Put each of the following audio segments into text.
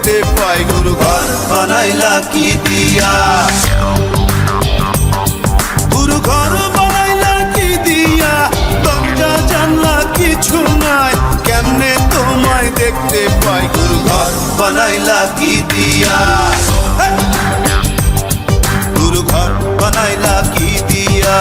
দেখতে পাই। গুরু ঘর বানাইলা কি দিয়া, গুরু ঘর বানাইলা কি দিয়া, দরজা জানলা কিছু নাই, কেমনে তোমায় দেখতে পাই। গুরু ঘর বানাইলা কি দিয়া, গুরু ঘর বানাইলা কি দিয়া।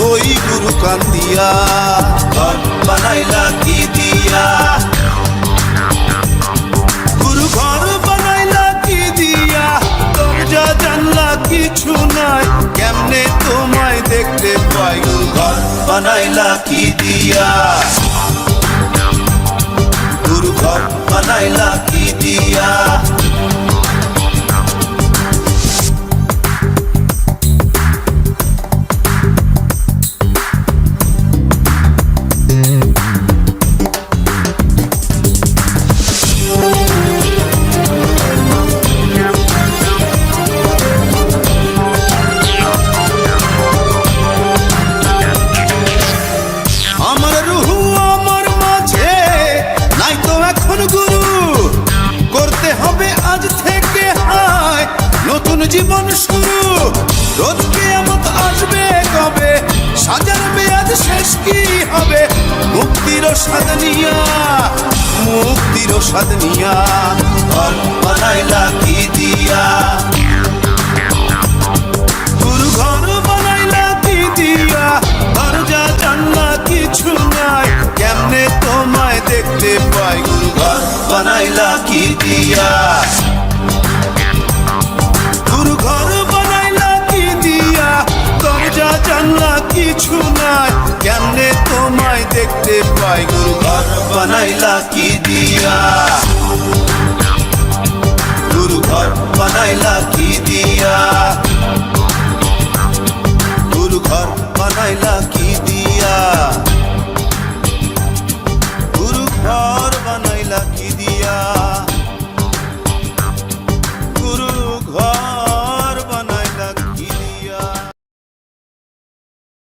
ওই গুরু কান্দিয়া ঘর বানাইলা কি দিয়া, গুরু ঘর বানাইলা কি দিয়া, দরজা জানলা কিছু নাই, কেমনে তোমায় দেখতে পাই। গুরু ঘর বানাইলা কি দিয়া, গুরু ঘর বানাইলা কি দিয়া। জীবন শুরু, রোজ কিয়ামত আসবে কবে, সাজার মেয়াদ শেষ কি হবে, মুক্তির স্বাদ নিয়া, মুক্তির স্বাদ নিয়া, ঘর বানাইলা কি দিয়া, গুরু ঘর বানাইলা কি দিয়া, দরজা জানলা কিছু নাই, কেমনে তোমায় দেখতে পাই। গুরু ঘর বানাইলা কি দিয়া, গুরু ঘর বানাইলা কি দিয়া, দরজা জানলা কিছু নাই, কেমনে তোমায় দেখতে পাই। গুরু ঘর বানাইলা কি দিয়া, গুরু ঘর বানাইলা কি দিয়া, গুরু ঘর বানাইলা কি দিয়া, গুরু ঘর